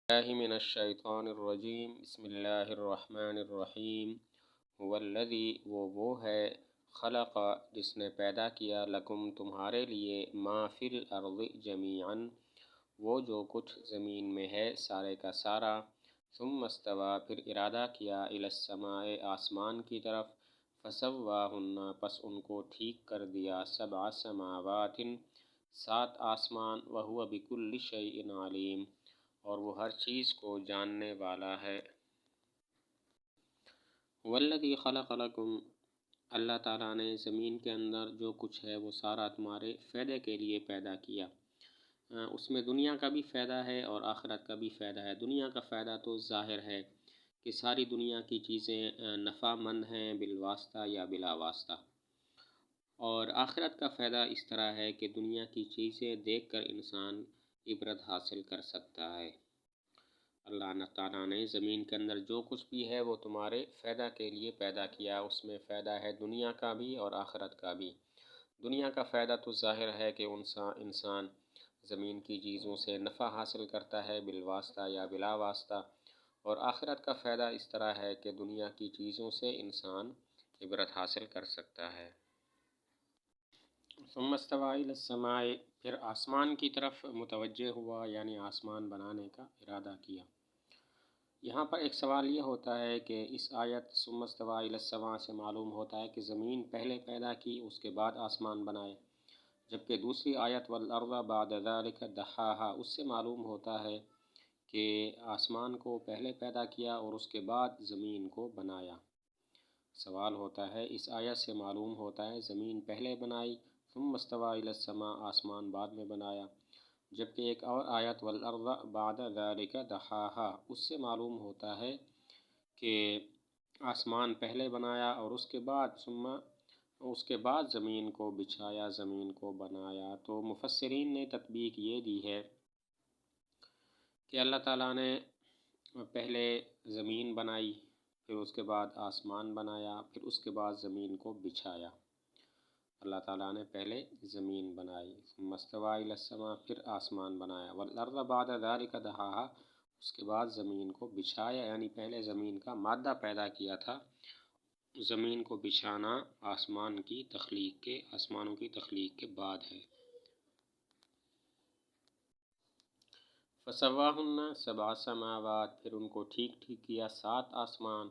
باللہ من الشیطان الرجیم بسم اللہ الرحمن الرحیم والذی وہ ہے خلق جس نے پیدا کیا لکم تمہارے لیے ما فی الارض جمیعاً وہ جو کچھ زمین میں ہے سارے کا سارا ثم استوى پھر ارادہ کیا الی السماء آسمان کی طرف فسواہن پس ان کو ٹھیک کر دیا 7 سماوات 7 آسمان وہو بکل شیء علیم اور وہ ہر چیز کو جاننے والا ہے۔ والذی خلق لکم اللہ تعالیٰ نے زمین کے اندر جو کچھ ہے وہ سارا تمہارے فائدے کے لیے پیدا کیا۔ اس میں دنیا کا بھی فائدہ ہے اور آخرت کا بھی فائدہ ہے۔ دنیا کا فائدہ تو ظاہر ہے کہ ساری دنیا کی چیزیں نفع مند ہیں بالواسطہ یا بلا واسطہ، اور آخرت کا فائدہ اس طرح ہے کہ دنیا کی چیزیں دیکھ کر انسان عبرت حاصل کر سکتا ہے۔ اللہ تعالیٰ نے زمین کے اندر جو کچھ بھی ہے وہ تمہارے فائدہ کے لیے پیدا کیا، اس میں فائدہ ہے دنیا کا بھی اور آخرت کا بھی۔ دنیا کا فائدہ تو ظاہر ہے کہ انسان زمین کی چیزوں سے نفع حاصل کرتا ہے بالواسطہ یا بلا واسطہ، اور آخرت کا فائدہ اس طرح ہے کہ دنیا کی چیزوں سے انسان عبرت حاصل کر سکتا ہے۔ ثم استوى إلى السماء پھر آسمان کی طرف متوجہ ہوا، یعنی آسمان بنانے کا ارادہ کیا۔ یہاں پر ایک سوال یہ ہوتا ہے کہ اس آیت ثم استوى إلى السماء سے معلوم ہوتا ہے کہ زمین پہلے پیدا کی اس کے بعد آسمان بنائے، جبکہ دوسری آیت والارض بعد ذلك دحاها اس سے معلوم ہوتا ہے کہ آسمان کو پہلے پیدا کیا اور اس کے بعد زمین کو بنایا۔ سوال ہوتا ہے اس آیت سے معلوم ہوتا ہے زمین پہلے بنائی، ثم استوى إلى السماء آسمان بعد میں بنایا، جبکہ ایک اور آیت والارض بعد ذلك دحاها اس سے معلوم ہوتا ہے کہ آسمان پہلے بنایا اور اس کے بعد زمین کو بچھایا، زمین کو بنایا۔ تو مفسرین نے تطبیق یہ دی ہے کہ اللہ تعالیٰ نے پہلے زمین بنائی، پھر اس کے بعد آسمان بنایا، پھر اس کے بعد زمین کو بچھایا۔ اللہ تعالیٰ نے پہلے زمین بنائی، ثم استوى إلى السماء پھر آسمان بنایا، والارض بعد ذلك دحاها اس کے بعد زمین کو بچھایا، یعنی پہلے زمین کا مادہ پیدا کیا تھا۔ زمین کو بچھانا آسمانوں کی تخلیق کے بعد ہے۔ فسواہن 7 سماوات پھر ان کو ٹھیک کیا 7 آسمان،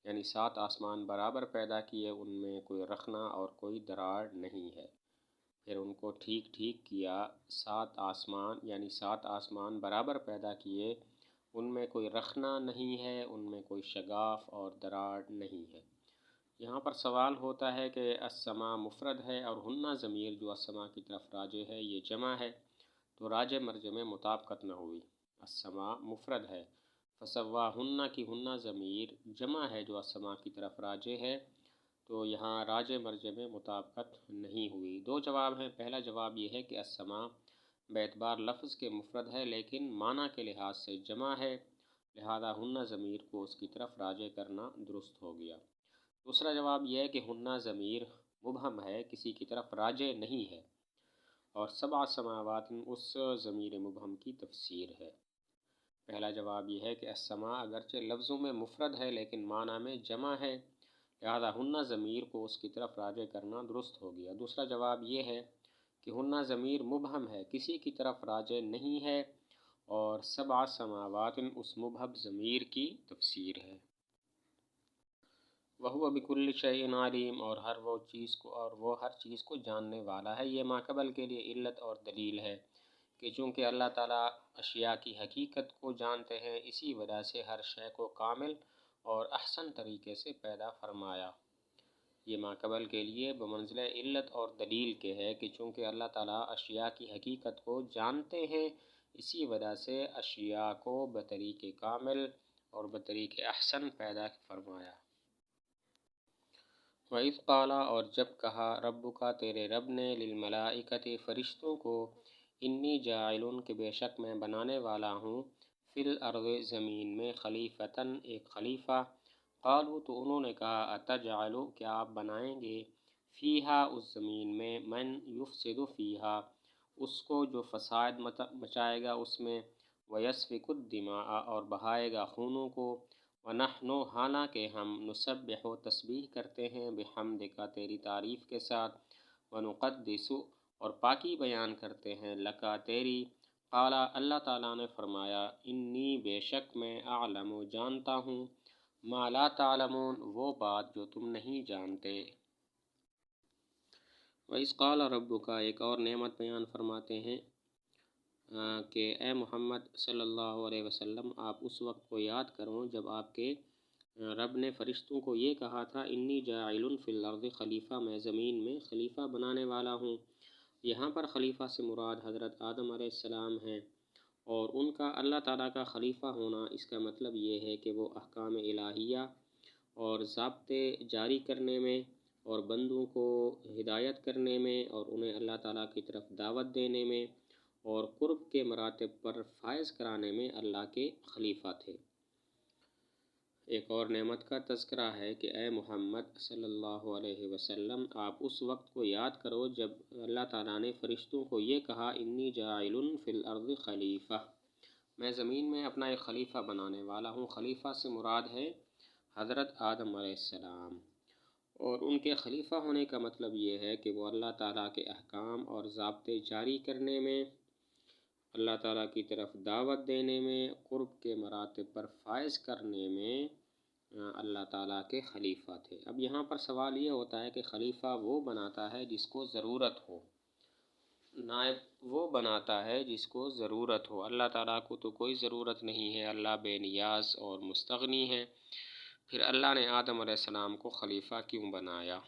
یعنی 7 آسمان برابر پیدا کیے، ان میں کوئی رخنا اور کوئی دراڑ نہیں ہے۔ پھر ان کو ٹھیک کیا 7 آسمان، یعنی 7 آسمان برابر پیدا کیے، ان میں کوئی رخنا نہیں ہے، ان میں کوئی شگاف اور دراڑ نہیں ہے۔ یہاں پر سوال ہوتا ہے کہ السماء مفرد ہے اور ہنہ ضمیر جو السماء کی طرف راجع ہے یہ جمع ہے، تو راجع مرجع میں مطابقت نہ ہوئی۔ السماء مفرد ہے، فسواہن کی ہنہ ضمیر جمع ہے جو السماء کی طرف راجع ہے، تو یہاں راجع مرجع میں مطابقت نہیں ہوئی۔ 2 جواب ہیں۔ پہلا جواب یہ ہے کہ السماء باعتبار لفظ کے مفرد ہے لیکن معنی کے لحاظ سے جمع ہے، لہذا ہنہ ضمیر کو اس کی طرف راجع کرنا درست ہو گیا۔ دوسرا جواب یہ ہے کہ ہنہ ضمیر مبہم ہے، کسی کی طرف راجع نہیں ہے، اور 7 سماوات اس ضمیر مبہم کی تفسیر ہے۔ پہلا جواب یہ ہے کہ السماء اگرچہ لفظوں میں مفرد ہے لیکن معنی میں جمع ہے، لہذا ہنہ ضمیر کو اس کی طرف راجع کرنا درست ہو گیا۔ دوسرا جواب یہ ہے کہ ہنہ ضمیر مبہم ہے، کسی کی طرف راجع نہیں ہے، اور 7 سماوات اس مبہم ضمیر کی تفسیر ہے۔ وَهُوَ بِكُلِّ شَيْءٍ عَلِيمٌ اور وہ ہر چیز کو جاننے والا ہے۔ یہ ماقبل کے لیے علت اور دلیل ہے کہ چونکہ اللہ تعالیٰ اشیاء کی حقیقت کو جانتے ہیں، اسی وجہ سے ہر شے کو کامل اور احسن طریقے سے پیدا فرمایا۔ یہ ماقبل کے لیے بمنزلہ علت اور دلیل کے ہے کہ چونکہ اللہ تعالیٰ اشیاء کی حقیقت کو جانتے ہیں، اسی وجہ سے اشیاء کو بطریق کامل اور بطریق احسن پیدا فرمایا۔ وَإِذْ قَالَ اور جب کہا ربک تیرے رب نے للملائکۃ فرشتوں کو، انی جاعل کہ بے شک میں بنانے والا ہوں، فی الارض زمین میں خلیفتاً ایک خلیفہ، قالوا تو انہوں نے کہا اتجعل کیا آپ بنائیں گے، فیہا اس زمین میں، من یفسد فیہا اس کو جو فساد مچائے گا اس میں، وَيَسْفِكُ الدِّمَاءَ اور بہائے گا خونوں کو، وَنَحْنُ حالانکہ ہم نُسَبِّحُ تسبیح کرتے ہیں، بِحَمْدِکَ تیری تعریف کے ساتھ، وَنُقَدِّسُ اور پاکی بیان کرتے ہیں، لَکَ تیری، قال اللہ تعالیٰ نے فرمایا، انی بے شک میں اعلم جانتا ہوں، ما لا تعلمون وہ بات جو تم نہیں جانتے۔ وَإِذْ قَالَ رَبُّكَ ایک اور نعمت بیان فرماتے ہیں کہ اے محمد صلی اللہ علیہ وسلم آپ اس وقت کو یاد کرو جب آپ کے رب نے فرشتوں کو یہ کہا تھا، انی جاعل فی الارض خلیفہ، میں زمین میں خلیفہ بنانے والا ہوں۔ یہاں پر خلیفہ سے مراد حضرت آدم علیہ السلام ہیں، اور ان کا اللہ تعالیٰ کا خلیفہ ہونا اس کا مطلب یہ ہے کہ وہ احکام الہیہ اور ضابطے جاری کرنے میں اور بندوں کو ہدایت کرنے میں اور انہیں اللہ تعالیٰ کی طرف دعوت دینے میں اور قرب کے مراتب پر فائز کرانے میں اللہ کے خلیفہ تھے۔ ایک اور نعمت کا تذکرہ ہے کہ اے محمد صلی اللہ علیہ وسلم آپ اس وقت کو یاد کرو جب اللہ تعالیٰ نے فرشتوں کو یہ کہا، انی جاعل فی الارض خلیفہ، میں زمین میں اپنا ایک خلیفہ بنانے والا ہوں۔ خلیفہ سے مراد ہے حضرت آدم علیہ السلام، اور ان کے خلیفہ ہونے کا مطلب یہ ہے کہ وہ اللہ تعالیٰ کے احکام اور ضابطے جاری کرنے میں، اللہ تعالیٰ کی طرف دعوت دینے میں، قرب کے مراتب پر فائز کرنے میں اللہ تعالیٰ کے خلیفہ تھے۔ اب یہاں پر سوال یہ ہوتا ہے کہ خلیفہ وہ بناتا ہے جس کو ضرورت ہو، نائب وہ بناتا ہے جس کو ضرورت ہو۔ اللہ تعالیٰ کو تو کوئی ضرورت نہیں ہے، اللہ بے نیاز اور مستغنی ہے، پھر اللہ نے آدم علیہ السلام کو خلیفہ کیوں بنایا؟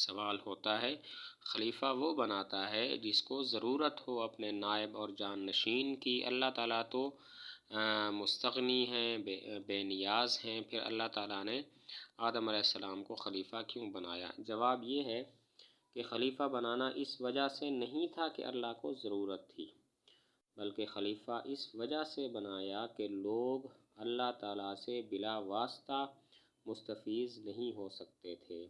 سوال ہوتا ہے، خلیفہ وہ بناتا ہے جس کو ضرورت ہو اپنے نائب اور جانشین کی۔ اللہ تعالیٰ تو مستغنی ہیں، بے نیاز ہیں، پھر اللہ تعالیٰ نے آدم علیہ السلام کو خلیفہ کیوں بنایا؟ جواب یہ ہے کہ خلیفہ بنانا اس وجہ سے نہیں تھا کہ اللہ کو ضرورت تھی، بلکہ خلیفہ اس وجہ سے بنایا کہ لوگ اللہ تعالیٰ سے بلا واسطہ مستفیض نہیں ہو سکتے تھے،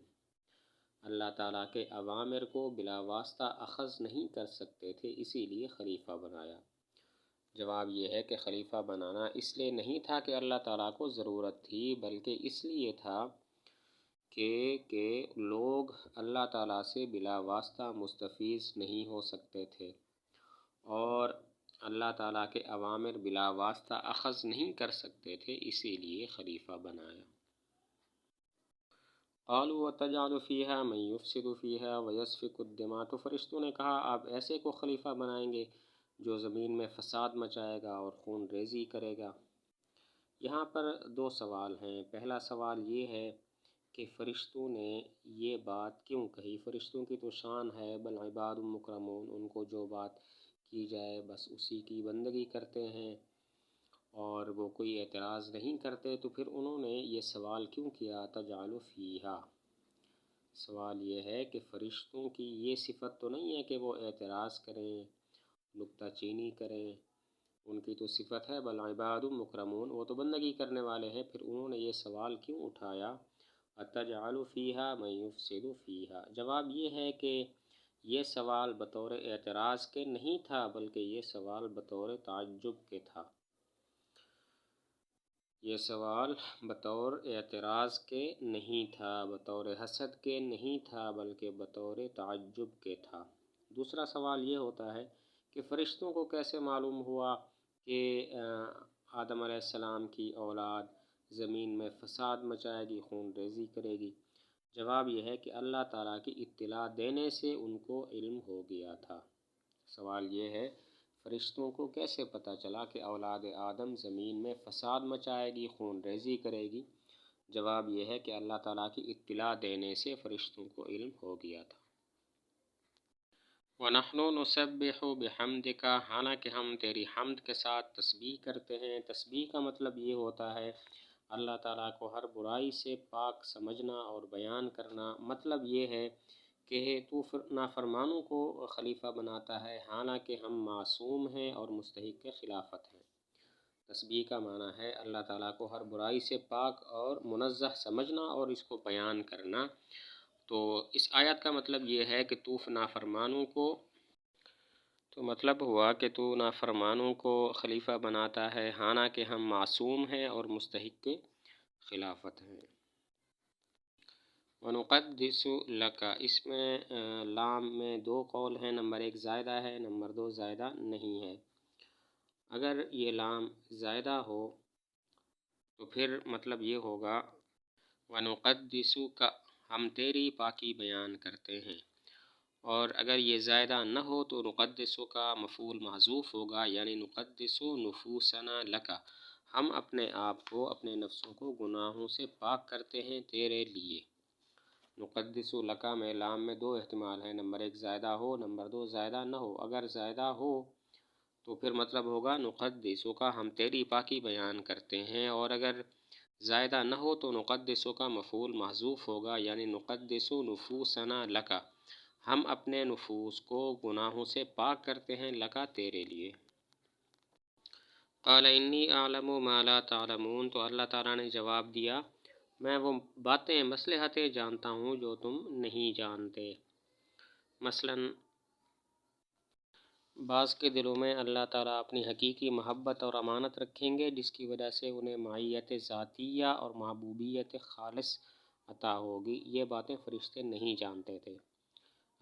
اللہ تعالیٰ کے اوامر کو بلا واسطہ اخذ نہیں کر سکتے تھے، اسی لیے خلیفہ بنایا۔ جواب یہ ہے کہ خلیفہ بنانا اس لیے نہیں تھا کہ اللہ تعالیٰ کو ضرورت تھی، بلکہ اس لیے تھا کہ لوگ اللہ تعالیٰ سے بلا واسطہ مستفیض نہیں ہو سکتے تھے اور اللہ تعالیٰ کے اوامر بلا واسطہ اخذ نہیں کر سکتے تھے، اسی لیے خلیفہ بنایا۔ قالوا وتجعل فيها من يفسد فيها ويسفك الدماء، تو فرشتوں نے کہا آپ ایسے کو خلیفہ بنائیں گے جو زمین میں فساد مچائے گا اور خون ریزی کرے گا۔ یہاں پر دو سوال ہیں۔ پہلا سوال یہ ہے کہ فرشتوں نے یہ بات کیوں کہی؟ فرشتوں کی تو شان ہے، بل عباد مکرمون، ان کو جو بات کی جائے بس اسی کی بندگی کرتے ہیں اور وہ کوئی اعتراض نہیں کرتے، تو پھر انہوں نے یہ سوال کیوں کیا تجعل فیہا؟ سوال یہ ہے کہ فرشتوں کی یہ صفت تو نہیں ہے کہ وہ اعتراض کریں، نکتہ چینی کریں، ان کی تو صفت ہے بل عباد مکرمون، وہ تو بندگی کرنے والے ہیں، پھر انہوں نے یہ سوال کیوں اٹھایا اتجعل فیہا من یفسد فیہا؟ جواب یہ ہے کہ یہ سوال بطور اعتراض کے نہیں تھا، بلکہ یہ سوال بطور تعجب کے تھا۔ یہ سوال بطور اعتراض کے نہیں تھا، بطور حسد کے نہیں تھا، بلکہ بطور تعجب کے تھا۔ دوسرا سوال یہ ہوتا ہے کہ فرشتوں کو کیسے معلوم ہوا کہ آدم علیہ السلام کی اولاد زمین میں فساد مچائے گی، خون ریزی کرے گی؟ جواب یہ ہے کہ اللہ تعالیٰ کی اطلاع دینے سے ان کو علم ہو گیا تھا۔ سوال یہ ہے فرشتوں کو کیسے پتہ چلا کہ اولاد آدم زمین میں فساد مچائے گی، خون ریزی کرے گی؟ جواب یہ ہے کہ اللہ تعالیٰ کی اطلاع دینے سے فرشتوں کو علم ہو گیا تھا۔ وَنَحْنُ نُسَبِّحُ بِحَمْدِكَ، حالانکہ ہم تیری حمد کے ساتھ تسبیح کرتے ہیں۔ تسبیح کا مطلب یہ ہوتا ہے اللہ تعالیٰ کو ہر برائی سے پاک سمجھنا اور بیان کرنا۔ مطلب یہ ہے کہ تو نافرمانوں کو خلیفہ بناتا ہے حالانکہ ہم معصوم ہیں اور مستحق خلافت ہیں۔ تسبیح کا معنی ہے اللہ تعالیٰ کو ہر برائی سے پاک اور منزہ سمجھنا اور اس کو بیان کرنا۔ تو اس آیت کا مطلب یہ ہے کہ تو تو مطلب ہوا کہ تو نافرمانوں کو خلیفہ بناتا ہے، حالانکہ ہم معصوم ہیں اور مستحق خلافت ہیں۔ وَنُقَدِّسُ لَكَ، اس میں لام میں دو قول ہیں، نمبر ایک زائدہ ہے، نمبر دو زائدہ نہیں ہے۔ اگر یہ لام زائدہ ہو تو پھر مطلب یہ ہوگا وَنُقَدِّسُكَ، ہم تیری پاکی بیان کرتے ہیں، اور اگر یہ زائدہ نہ ہو تو نقدسو کا مفعول محذوف ہوگا، یعنی نقدسو نفوسنا لکا، ہم اپنے آپ کو، اپنے نفسوں کو گناہوں سے پاک کرتے ہیں تیرے لیے۔ نقدسو لکا میں لام میں دو احتمال ہیں، نمبر ایک زائدہ ہو، نمبر دو زائدہ نہ ہو۔ اگر زائدہ ہو تو پھر مطلب ہوگا نقدسو کا، ہم تیری پاکی بیان کرتے ہیں، اور اگر زائدہ نہ ہو تو نقدسو کا مفعول محذوف ہوگا، یعنی نقدسو نفوسنا لکا، ہم اپنے نفوس کو گناہوں سے پاک کرتے ہیں لکا تیرے لیے۔ قال انی اعلم ما لا تعلمون، تو اللہ تعالیٰ نے جواب دیا میں وہ باتیں مصلحتیں جانتا ہوں جو تم نہیں جانتے۔ مثلاً بعض کے دلوں میں اللہ تعالیٰ اپنی حقیقی محبت اور امانت رکھیں گے، جس کی وجہ سے انہیں معیت ذاتیہ اور محبوبیت خالص عطا ہوگی، یہ باتیں فرشتے نہیں جانتے تھے۔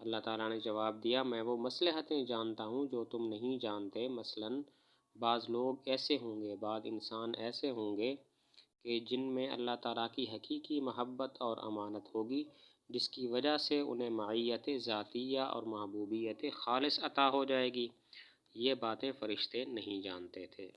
اللہ تعالیٰ نے جواب دیا میں وہ مصلحتیں جانتا ہوں جو تم نہیں جانتے۔ مثلاً بعض لوگ ایسے ہوں گے، بعض انسان ایسے ہوں گے کہ جن میں اللہ تعالیٰ کی حقیقی محبت اور امانت ہوگی، جس کی وجہ سے انہیں معیت ذاتیہ اور محبوبیت خالص عطا ہو جائے گی، یہ باتیں فرشتے نہیں جانتے تھے۔